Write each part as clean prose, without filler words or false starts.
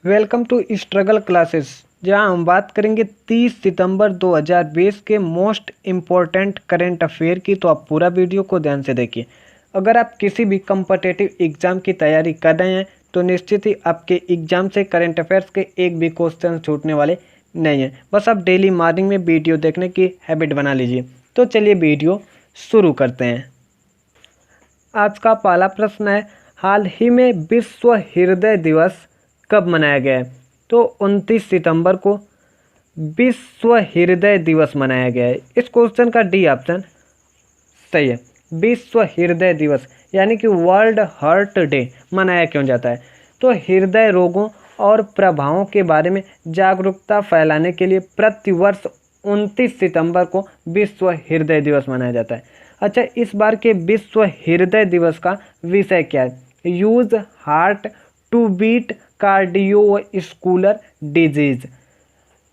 Welcome to struggle classes, जहां हम बात करेंगे 30 सितंबर 2020 के मोस्ट इम्पोर्टेंट करंट अफेयर की। तो आप पूरा वीडियो को ध्यान से देखिए। अगर आप किसी भी कम्पिटिटिव एग्जाम की तैयारी कर रहे हैं तो निश्चित ही आपके एग्जाम से करंट अफेयर्स के एक भी क्वेश्चन छूटने वाले नहीं हैं। बस आप डेली मॉर्निंग में वीडियो देखने की हैबिट बना लीजिए। तो चलिए वीडियो शुरू करते हैं। आज का पहला प्रश्न है, हाल ही में विश्व हृदय दिवस कब मनाया गया है? तो 29 सितंबर को विश्व हृदय दिवस मनाया गया है। इस क्वेश्चन का डी ऑप्शन सही है। विश्व हृदय दिवस यानी कि वर्ल्ड हार्ट डे मनाया क्यों जाता है? तो हृदय रोगों और प्रभावों के बारे में जागरूकता फैलाने के लिए प्रतिवर्ष 29 सितंबर को विश्व हृदय दिवस मनाया जाता है। अच्छा, इस बार के विश्व हृदय दिवस का विषय क्या है? Use heart to beat cardiovascular disease.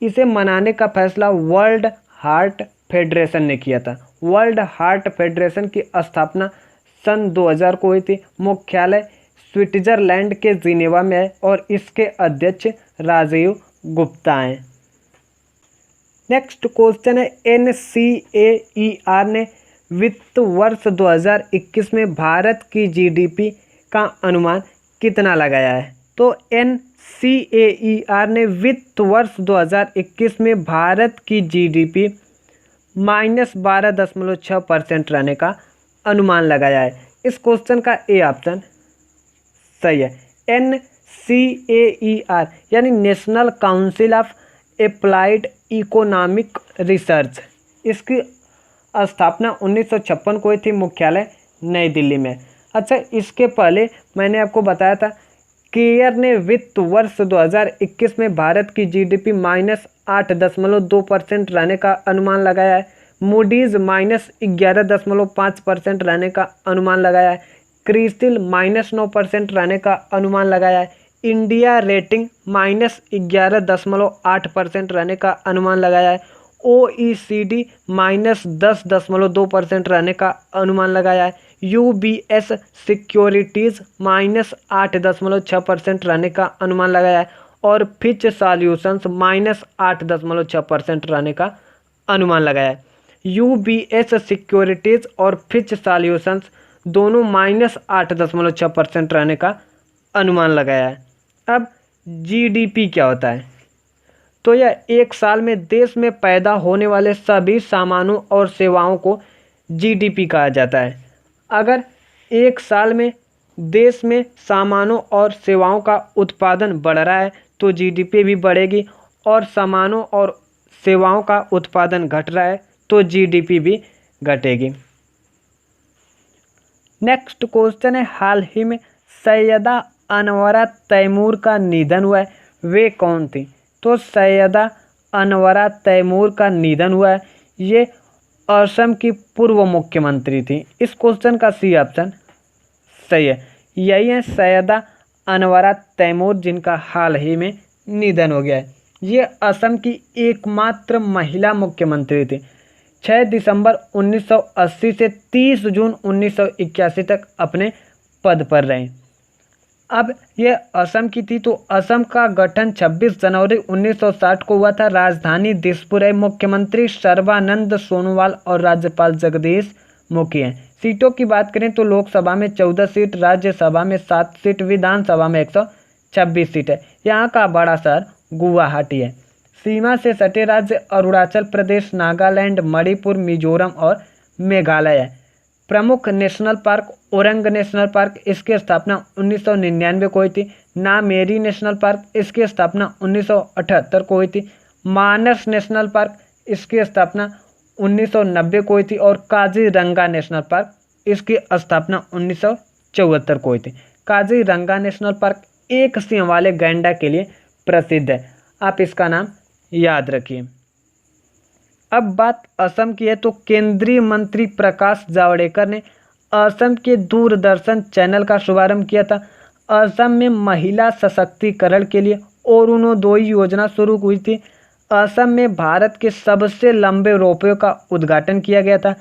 इसे मनाने का फैसला वर्ल्ड हार्ट फेडरेशन ने किया था। वर्ल्ड हार्ट फेडरेशन की स्थापना सन 2000 को हुई थी। मुख्यालय स्विट्जरलैंड के जिनेवा में है और इसके अध्यक्ष राजीव गुप्ता हैं। नेक्स्ट क्वेश्चन है, NCAER ने वित्त वर्ष 2021 में भारत की जीडीपी का अनुमान कितना लगाया है? तो NCAER ने वित्त वर्ष 2021 में भारत की जीडीपी -12.6% रहने का अनुमान लगाया है। इस क्वेश्चन का ए ऑप्शन सही है। NCAER यानी national council of applied economic research, इसकी स्थापना 1956 को हुई थी। मुख्यालय नई दिल्ली में। अच्छा, इसके पहले मैंने आपको बताया था केयर ने वित्त वर्ष 2021 में भारत की जीडीपी -8.2% रहने का अनुमान लगाया है। मूडीज -11.5% रहने का अनुमान लगाया है। क्रिसिल -9% रहने का अनुमान लगाया है। इंडिया रेटिंग -11.8% रहने का अनुमान लगाया है। OECD -10.2% रहने का अनुमान लगाया है। UBS सिक्योरिटीज़ -8.6% रहने का अनुमान लगाया है और फिच सॉल्यूशंस -8.6% रहने का अनुमान लगाया है। UBS सिक्योरिटीज़ और फिच सॉल्यूशंस दोनों -8.6% रहने का अनुमान लगाया है। अब GDP क्या होता है? तो यह एक साल में देश में पैदा होने वाले सभी सामानों और सेवाओं को GDP कहा जाता है। अगर एक साल में देश में सामानों और सेवाओं का उत्पादन बढ़ रहा है तो GDP भी बढ़ेगी, और सामानों और सेवाओं का उत्पादन घट रहा है तो GDP भी घटेगी। नेक्स्ट क्वेश्चन है, हाल ही में सैयदा अनवरा तैमूर का निधन हुआ है, वे कौन थी? तो सैयदा अनवरा तैमूर का निधन हुआ है, ये असम की पूर्व मुख्यमंत्री थी। इस क्वेश्चन का सी ऑप्शन सही है। यही है सैयदा अनवरा तैमूर, जिनका हाल ही में निधन हो गया है। ये असम की एकमात्र महिला मुख्यमंत्री थी। 6 दिसंबर 1980 से 30 जून 1981 तक अपने पद पर रहे। अब ये असम की थी। तो असम का गठन 26 जनवरी 1960 को हुआ था। राजधानी दिसपुर है। मुख्यमंत्री सर्बानंद सोनोवाल और राज्यपाल जगदीश मुखी हैं। सीटों की बात करें तो लोकसभा में 14 सीट, राज्यसभा में 7 सीट, विधानसभा में 126 सीट है। यहाँ का बड़ा शहर गुवाहाटी है। सीमा से सटे राज्य अरुणाचल प्रदेश, नागालैंड, मणिपुर, मिजोरम और मेघालय है। प्रमुख national park orang national park, इसकी स्थापना 1999 को हुई थी। नामेरी नेशनल पार्क, इसकी स्थापना 1978 को हुई थी। मानस नेशनल पार्क, इसकी स्थापना 1990 को हुई थी। और काजीरंगा नेशनल पार्क, इसकी स्थापना 1974 को हुई थी। काजीरंगा नेशनल पार्क एक सिंह वाले गैंडा के लिए प्रसिद्ध है। आप इसका नाम याद रखिए। अब बात असम की है। तो केंद्रीय मंत्री प्रकाश जावड़ेकर ने असम के दूरदर्शन चैनल का शुभारंभ किया था। असम में महिला सशक्तिकरण के लिए अरुणोदय योजना शुरू हुई थी। असम में भारत के सबसे लंबे रोपवे का उद्घाटन किया गया था।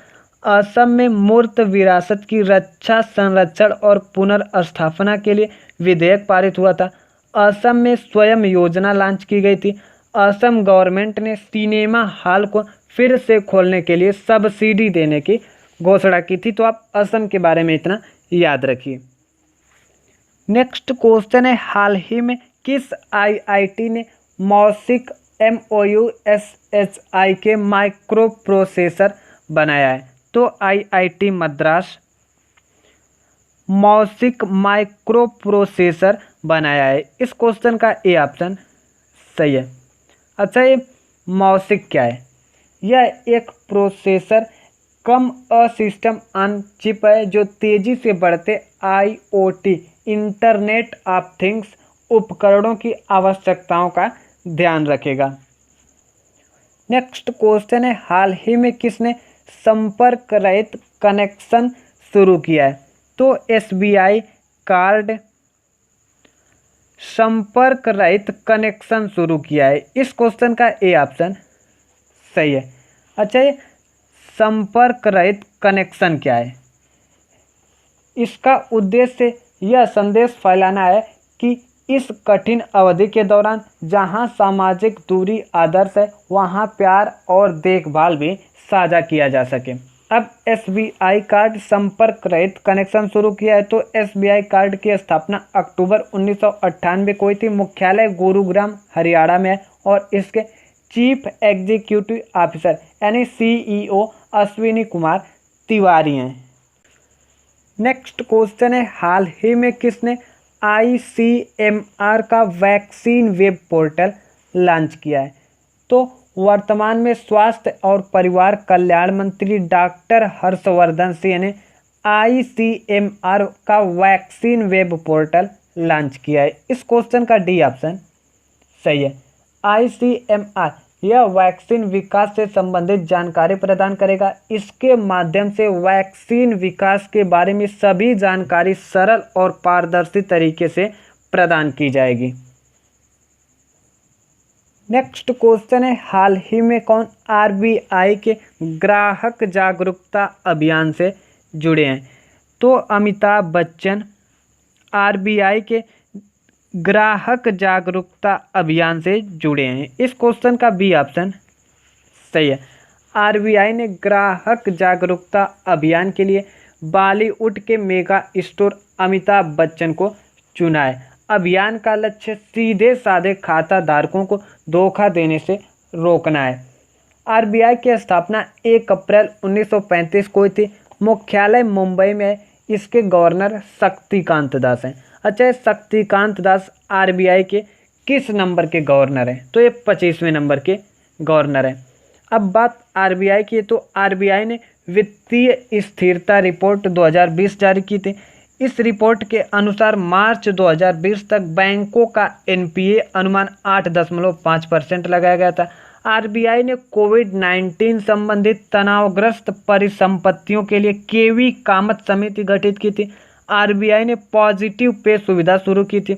असम में मूर्त विरासत की रक्षा, संरक्षण और पुनर्स्थापना के लिए विधेयक पारित हुआ था। असम में स्वयं योजना लॉन्च की गई थी। असम गवर्नमेंट ने सिनेमा हॉल को फिर से खोलने के लिए सब्सिडी देने की घोषणा की थी। तो आप असम के बारे में इतना याद रखिए। नेक्स्ट क्वेश्चन है, हाल ही में किस आईआईटी ने मौसिक MOUSHI के माइक्रो प्रोसेसर बनाया है? तो आईआईटी मद्रास मौसिक माइक्रो प्रोसेसर बनाया है। इस क्वेश्चन का ए ऑप्शन सही है। अच्छा, ये मौसिक क्या है? यह एक processor come a system on chip है जो तेजी से बढ़ते IoT इंटरनेट ऑफ थिंग्स उपकरणों की आवश्यकताओं का ध्यान रखेगा। नेक्स्ट क्वेश्चन है, हाल ही में किसने संपर्क रहित कनेक्शन शुरू किया है? तो SBI कार्ड संपर्क रहित कनेक्शन शुरू किया है। इस क्वेश्चन का ए ऑप्शन सही है। अच्छा, ये संपर्क रहित कनेक्शन क्या है? इसका उद्देश्य यह संदेश फैलाना है कि इस कठिन अवधि के दौरान जहां सामाजिक दूरी आदर्श है, वहां प्यार और देखभाल भी साझा किया जा सके। अब SBI कार्ड संपर्क रहित कनेक्शन शुरू किया है। तो SBI कार्ड की स्थापना अक्टूबर 1998 को हुई थी। मुख्यालय गुरुग्राम हरियाणा में है और इसके चीफ एग्जीक्यूटिव ऑफिसर यानी CEO अश्विनी कुमार तिवारी हैं। नेक्स्ट क्वेश्चन है, हाल ही में किसने ICMR का वैक्सीन वेब पोर्टल लॉन्च किया है? तो वर्तमान में स्वास्थ्य और परिवार कल्याण मंत्री डॉक्टर हर्षवर्धन सिंह ने ICMR का वैक्सीन वेब पोर्टल लॉन्च किया है। इस क्वेश्चन का डी ऑप्शन सही है। ICMR यह वैक्सीन विकास से संबंधित जानकारी प्रदान करेगा। इसके माध्यम से वैक्सीन विकास के बारे में सभी जानकारी सरल और पारदर्शी तरीके से प्रदान की जाएगी। नेक्स्ट क्वेश्चन है, हाल ही में कौन RBI के ग्राहक जागरूकता अभियान से जुड़े हैं? तो अमिताभ बच्चन RBI के ग्राहक जागरूकता अभियान से जुड़े हैं। इस क्वेश्चन का बी ऑप्शन सही है। RBI ने ग्राहक जागरूकता अभियान के लिए बॉलीवुड के मेगा स्टार अमिताभ बच्चन को चुना है। अभियान का लक्ष्य सीधे साधे खाता धारकों को धोखा देने से रोकना है। RBI की स्थापना 1 अप्रैल 1935 को हुई थी। मुख्यालय मुंबई में है। इसके गवर्नर शक्तिकांत दास हैं। अच्छा, शक्तिकांत दास RBI के किस नंबर के गवर्नर हैं? तो ये 25वें नंबर के गवर्नर हैं। अब बात RBI की है। तो RBI ने वित्तीय स्थिरता रिपोर्ट 2020 जारी की थी। इस रिपोर्ट के अनुसार मार्च 2020 तक बैंकों का NPA अनुमान 8.5% लगाया गया था। RBI ने कोविड-19 संबंधित तनावग्रस्त परिसंपत्तियों के लिए केवी कामत समिति गठित की थी। RBI ने पॉजिटिव पे सुविधा शुरू की थी।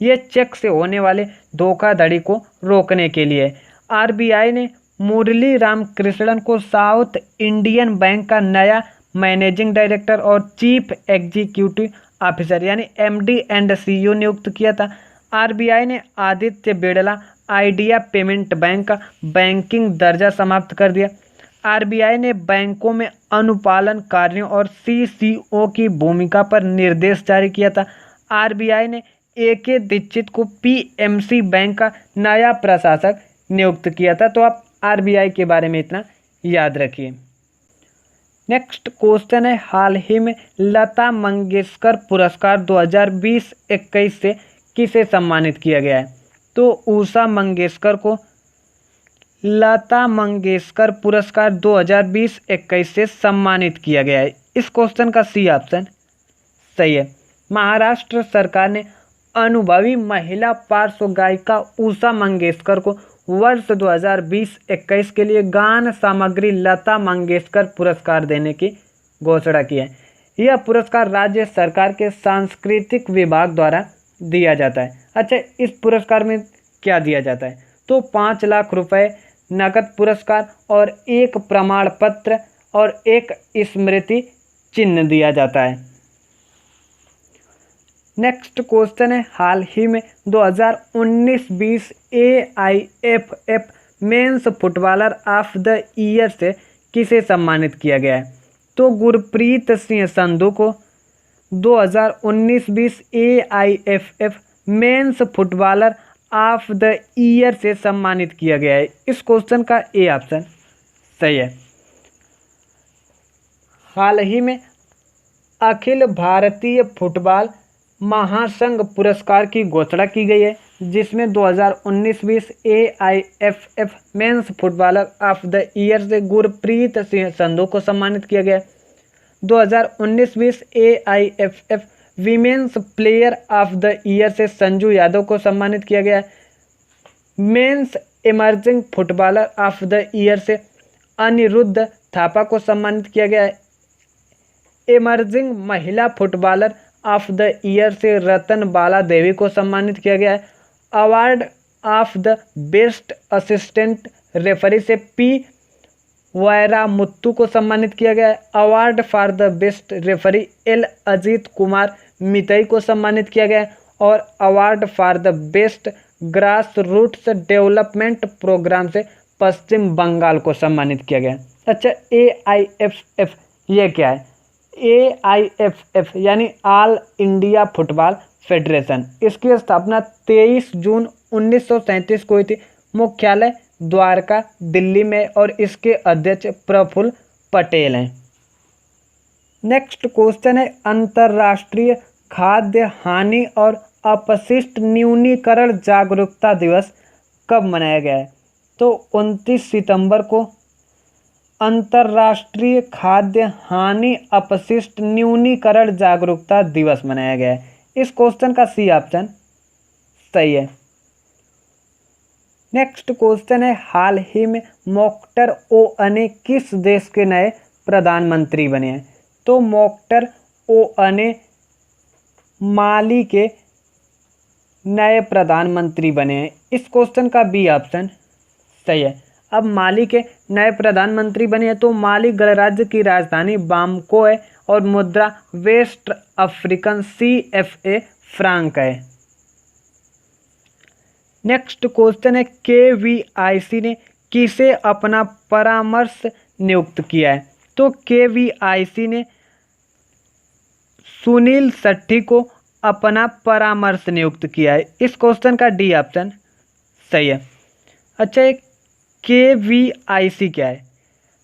ये चेक से होने वाले धोखाधड़ी को रोकने के लिए। RBI ने मुरली राम कृष्णन को साउथ इंडियन बैंक का नया मैनेजिंग डायरेक्टर और चीफ एग्जीक्यूटिव ऑफिसर यानी MD एंड CEO नियुक्त किया था। RBI ने Aditya Birla idea payment bank का बैंकिंग दर्जा समाप्त कर दिया। RBI ने बैंकों में अनुपालन कार्यों और CCO की भूमिका पर निर्देश जारी किया था। RBI ने AK दीक्षित को PMC बैंक का नया प्रशासक नियुक्त किया था। तो आप RBI के बारे में इतना याद रखिए। नेक्स्ट क्वेश्चन है, हाल ही में लता मंगेशकर पुरस्कार 2020-21 से किसे सम्मानित किया गया है? तो उषा मंगेशकर को लता मंगेशकर पुरस्कार 2020-21 से सम्मानित किया गया है। इस क्वेश्चन का सी ऑप्शन सही है। महाराष्ट्र सरकार ने अनुभवी महिला पार्श्व गायिका उषा मंगेशकर को वर्ष 2020-21 के लिए गान सामग्री लता मंगेशकर पुरस्कार देने की घोषणा की है। यह पुरस्कार राज्य सरकार के सांस्कृतिक विभाग द्वारा दिया जाता है। अच्छा, इस पुरस्कार में क्या दिया जाता है? तो 5 लाख रुपए नकद पुरस्कार और 1 प्रमाण पत्र और 1 स्मृति चिन्ह दिया जाता है। नेक्स्ट क्वेश्चन है, हाल ही में 2019-20 AIFF men's footballer of the year से किसे सम्मानित किया गया है? तो गुरप्रीत सिंह संधू को 2019-20 AIFF men's footballer of the year से सम्मानित किया गया है। इस क्वेश्चन का ए ऑप्शन सही है। हाल ही में अखिल भारतीय फुटबॉल महासंघ पुरस्कार की घोषणा की गई है, जिसमें 2019-20 AIFF men's footballer of the year से गुरप्रीत सिंह संधू को सम्मानित किया गया है। 2019-20 AIFF women's player of the year से संजू यादव को सम्मानित किया गया है। Men's emerging footballer of the year से अनिरुद्ध थापा को सम्मानित किया गया है। इमर्जिंग महिला फुटबॉलर ऑफ द ईयर से रतन बाला देवी को सम्मानित किया गया है। Award of the best assistant referee से पी वैरामुत्तु को सम्मानित किया गया है। Award for the best referee L Ajit Kumar Mitai को सम्मानित किया गया है। और award for the best grass roots development programme से पश्चिम बंगाल को सम्मानित किया गया है। अच्छा, AIFF ये क्या है? AIFF यानी ऑल इंडिया फुटबॉल फेडरेशन, इसकी स्थापना 23 जून 1937 को हुई थी। मुख्यालय द्वारका दिल्ली में और इसके अध्यक्ष प्रफुल्ल पटेल हैं। नेक्स्ट क्वेश्चन है, अंतर्राष्ट्रीय खाद्य हानि और अपशिष्ट न्यूनीकरण जागरूकता दिवस कब मनाया गया है? तो 29 सितंबर को अंतर्राष्ट्रीय खाद्य हानि अपशिष्ट न्यूनीकरण जागरूकता दिवस मनाया गया है। इस क्वेश्चन का सी ऑप्शन सही है। नेक्स्ट क्वेश्चन है, हाल ही में मोक्टर ओअने किस देश के नए प्रधानमंत्री बने हैं? तो मोक्टर ओअने माली के नए प्रधानमंत्री बने हैं। इस क्वेश्चन का बी ऑप्शन सही है। अब माली के नए प्रधानमंत्री बने हैं तो माली गणराज्य की राजधानी बामको है और मुद्रा वेस्ट अफ्रीकन CFA फ्रांक है। नेक्स्ट क्वेश्चन है, KVIC ने किसे अपना परामर्श नियुक्त किया है? तो KVIC ने सुनील शेट्टी को अपना परामर्श नियुक्त किया है। इस क्वेश्चन का डी ऑप्शन सही है। अच्छा, एक KVIC क्या है?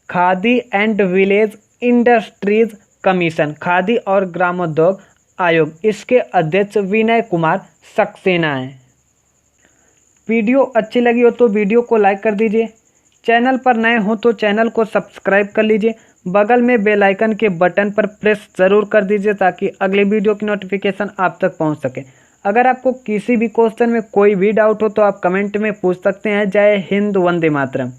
Khadi and village industries commission, khadi और ग्रामोद्योग आयोग, इसके अध्यक्ष विनय कुमार सक्सेना हैं। वीडियो अच्छी लगी हो तो वीडियो को लाइक कर दीजिए। चैनल पर नए हो तो चैनल को सब्सक्राइब कर लीजिए। बगल में बेल आइकन के बटन पर प्रेस ज़रूर कर दीजिए ताकि अगले वीडियो की नोटिफिकेशन आप तक पहुंच सके। अगर आपको किसी भी क्वेश्चन में कोई भी डाउट हो तो आप कमेंट में पूछ सकते हैं। जय हिंद, वंदे मातरम।